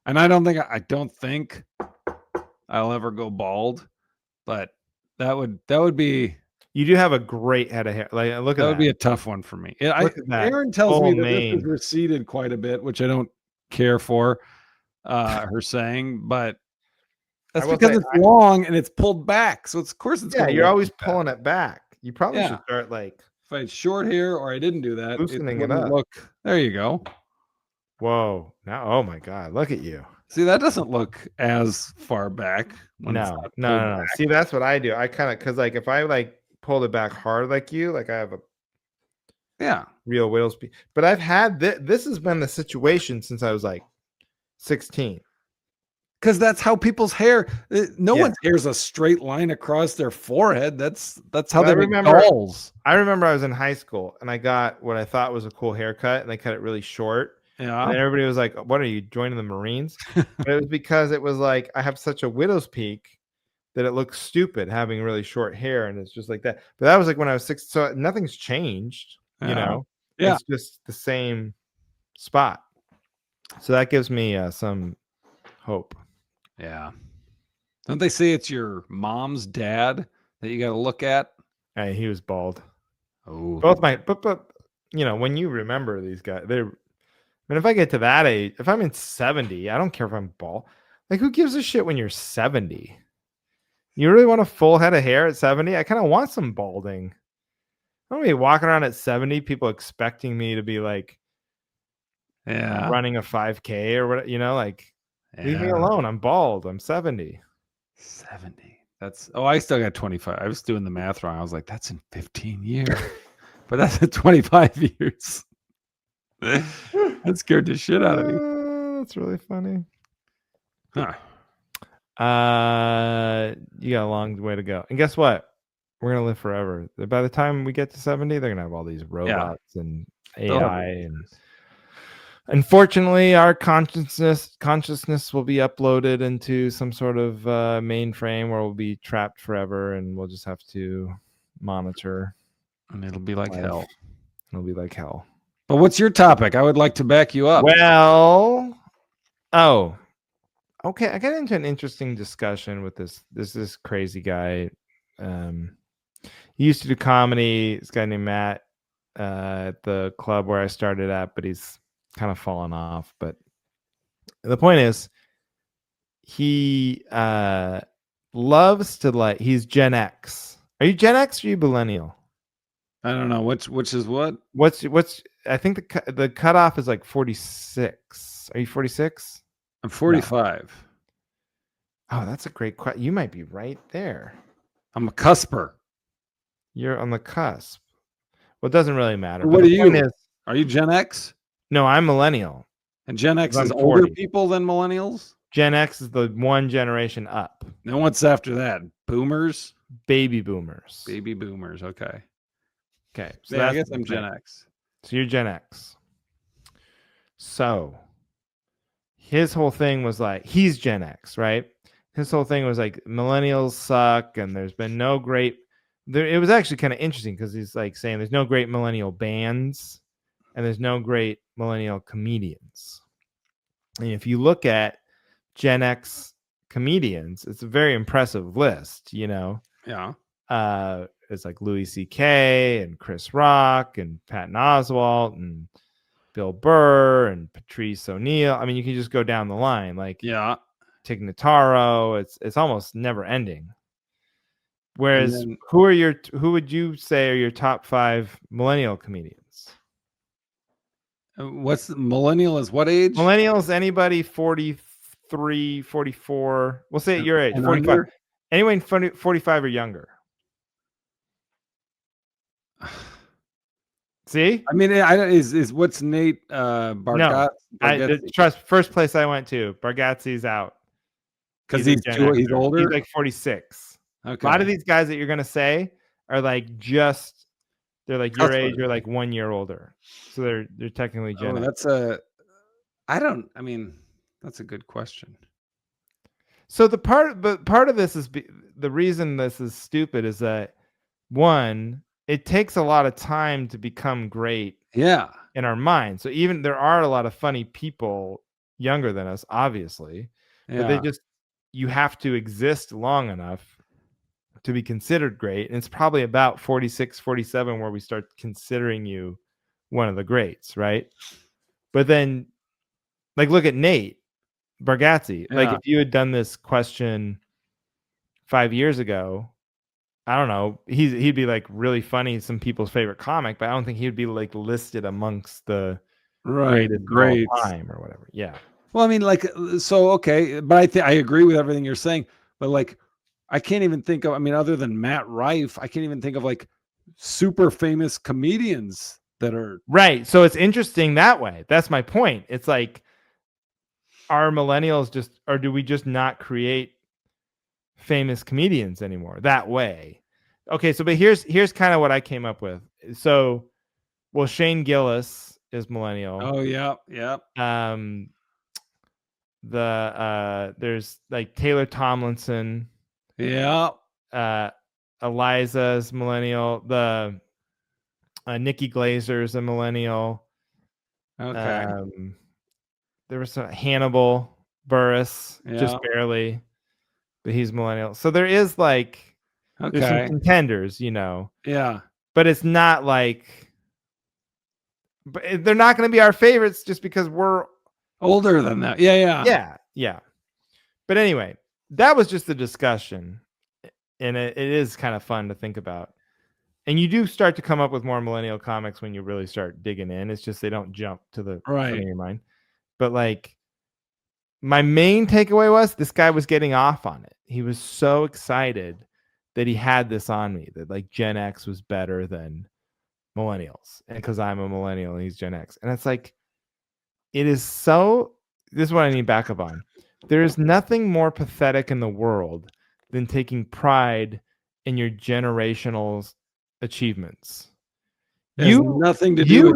and I don't think I'll ever go bald. But that would be. You do have a great head of hair. Like, look at that. That would be a tough one for me. Look at that. Aaron tells me that this has receded quite a bit, which I don't care for her saying, but that's because it's long and it's pulled back. So of course it's you're always pulling it back. You probably should start like, if I had short hair or I didn't do that, loosening it up. There you go. Whoa. Now, oh my God, look at you. See, that doesn't look as far back. No. See, that's what I do. I kind of, because like if I like pulled it back hard like you, like I have a real widow's peak. But I've had this has been the situation since I was like 16. Because that's how people's hair. No one's hair is a straight line across their forehead. That's how they make dolls. I remember I was in high school and I got what I thought was a cool haircut, and they cut it really short. Yeah. And everybody was like, "What are you joining the Marines?" But it was because it was like I have such a widow's peak that it looks stupid having really short hair, and it's just like that. But that was like when I was 6, so nothing's changed. Yeah. It's just the same spot. So that gives me some hope. Yeah. Don't they say it's your mom's dad that you got to look at? Hey, he was bald. Oh, both my, but when you remember these guys, if I get to that age, if I'm in 70, I don't care if I'm bald. Like, who gives a shit when you're 70? You really want a full head of hair at 70? I kind of want some balding. I don't want to be walking around at 70, people expecting me to be like, running a 5K or what, like, leave me alone. I'm bald. I'm 70. 70. I still got 25. I was doing the math wrong. I was like, that's in 15 years. But that's in 25 years. That scared the shit out of me. That's really funny. Huh. You got a long way to go. And guess what? We're gonna live forever. By the time we get to 70, they're gonna have all these robots and AI, and unfortunately, our consciousness will be uploaded into some sort of mainframe where we'll be trapped forever, and we'll just have to monitor. And it'll be like hell. It'll be like hell. But what's your topic? I would like to back you up. Well, okay. I got into an interesting discussion with this crazy guy. He used to do comedy. This guy named Matt at the club where I started at, but he's kind of fallen off. But the point is, he loves to he's Gen X. Are you Gen X or are you millennial? I don't know which is what. What's I think the cutoff is like 46. Are you 46? I'm 45. No. Oh, that's a great question. You might be right there. I'm a cusper. You're on the cusp. Well, it doesn't really matter. What But are the point you? is, Are you Gen X? no, I'm millennial. And Gen X I'm is older 40. people than millennials? Gen X is the one generation up. Then what's after that? Boomers? Baby boomers. Baby boomers. Okay. Okay. So Yeah, I that's guess the I'm thing. Gen X. So you're Gen X. So his whole thing was like, he's Gen X, right? His whole thing was like, millennials suck, and there's been no great. It was actually kind of interesting because he's like saying there's no great millennial bands, and there's no great millennial comedians. And if you look at Gen X comedians, it's a very impressive list. Yeah. It's like Louis C.K. and Chris Rock and Patton Oswalt and Bill Burr and Patrice O'Neill. I mean, you can just go down the line, like Tig Notaro. It's almost never ending. Whereas, then, who would you say are your top 5 millennial comedians? What's millennial is what age? Millennials, anybody 43, 44. We'll say at your age, 45. Under? Anyone 45 or younger. See? I mean, is what's Nate Bargatze? No, trust. First place I went to, Bargatze's out because he's older. He's like 46. Okay. A lot of these guys that you're gonna say are like they're like your age or like 1 year older, so they're technically Gen X. That's a good question. So part of this is the reason this is stupid is that, one, it takes a lot of time to become great in our mind. So even there are a lot of funny people younger than us, obviously, but you have to exist long enough to be considered great. And it's probably about 46, 47 where we start considering you one of the greats, right? But then, like, look at Nate Bargatze. Like, if you had done this question 5 years ago, I don't know, he'd be like really funny, some people's favorite comic, but I don't think he would be like listed amongst the greatest of all time or whatever. Yeah. Well, I mean, like, so okay, but I agree with everything you're saying, but like, I can't even think of. I mean, other than Matt Rife, I can't even think of like super famous comedians that are right. So it's interesting that way. That's my point. It's like, are millennials or do we just not create famous comedians anymore that way? Okay, so but here's kind of what I came up with. So, well, Shane Gillis is millennial. Oh yeah. There's like Taylor Tomlinson. Yeah. Eliza's millennial. The Nikki Glazer's a millennial. Okay. There was some Hannibal Buress, just barely, but he's millennial. So there is like, there's some contenders, Yeah. But it's not like, but they're not going to be our favorites just because we're older than that. Yeah. But anyway, that was just a discussion, and it is kind of fun to think about. And you do start to come up with more millennial comics when you really start digging in. It's just they don't jump to the front of your mind. But like, my main takeaway was this guy was getting off on it. He was so excited that he had this on me, that like Gen X was better than millennials, and because I'm a millennial and he's Gen X. And it's like, this is what I need backup on. There is nothing more pathetic in the world than taking pride in your generational achievements. Nothing to do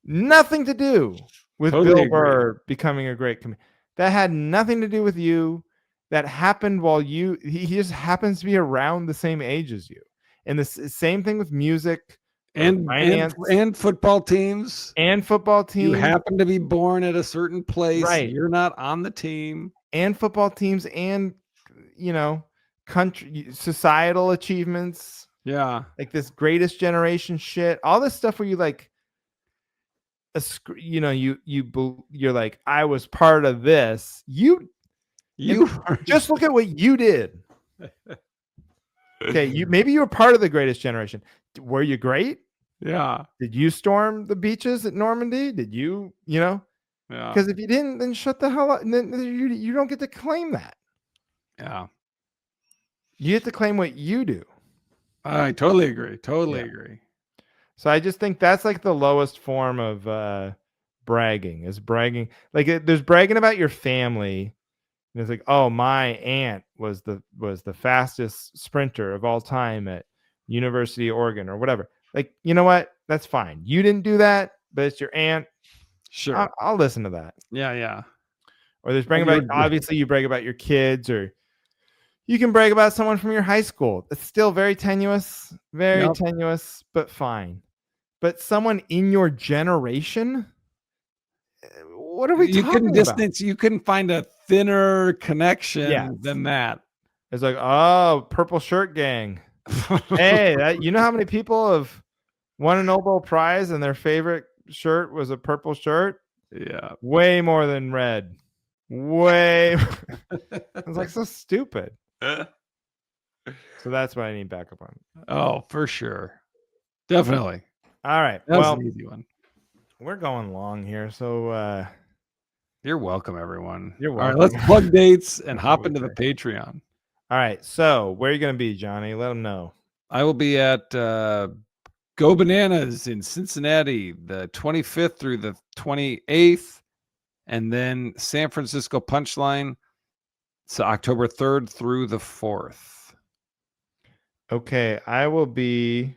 nothing to do with Bill Burr becoming a great comedian. That had nothing to do with you. That happened while he just happens to be around the same age as you. And the same thing with music and football teams. You happen to be born at a certain place. Right. You're not on the team. And football teams and, country societal achievements. Yeah. Like this greatest generation shit. All this stuff where you like, you're like, I was part of this. You just look at what you did. Okay, maybe you were part of the greatest generation. Were you great? Yeah. Did you storm the beaches at Normandy? Did you, Yeah. Because if you didn't, then shut the hell up. And then you don't get to claim that. Yeah. You get to claim what you do. I totally agree. Totally agree. So I just think that's like the lowest form of bragging. Is bragging like there's bragging about your family. And it's like, oh, my aunt was the fastest sprinter of all time at University of Oregon or whatever. Like, you know what? That's fine. You didn't do that, but it's your aunt. Sure. I'll listen to that. Yeah. Or there's bragging about, obviously you brag about your kids, or you can brag about someone from your high school. It's still very tenuous, tenuous, but fine. But someone in your generation, what are we talking about? You couldn't find a thinner connection than that. It's like, oh, purple shirt gang. Hey, you know how many people have won a Nobel Prize and their favorite shirt was a purple shirt? Yeah. Way more than red. Way. I was like, so stupid. So that's what I need backup on. Oh, for sure. Definitely. All right. That's an easy one. We're going long here. So you're welcome, everyone. You're welcome. All right, let's plug dates and hop into the Patreon. All right. So where are you going to be, Johnny? Let them know. I will be at Go Bananas in Cincinnati the 25th through the 28th. And then San Francisco Punchline. So October 3rd through the 4th. Okay. I will be...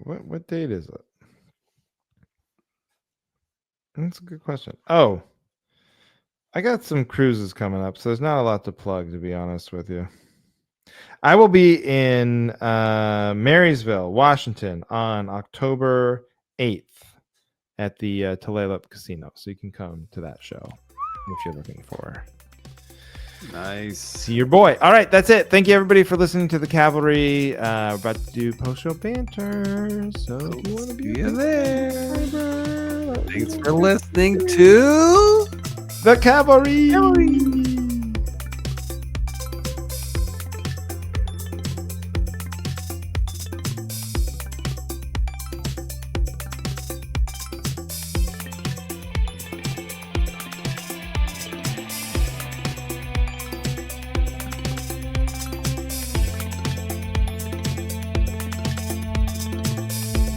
what date is it? That's a good question. Oh, I got some cruises coming up, so there's not a lot to plug, to be honest with you. I will be in Marysville, Washington on October 8th at the Tulalip Casino, so you can come to that show if you're looking for. Nice. See your boy. All right, that's it. Thank you, everybody, for listening to the Cavalry. We're about to do post-show banter, so if you want to be there. Thanks for listening to the Cavalry.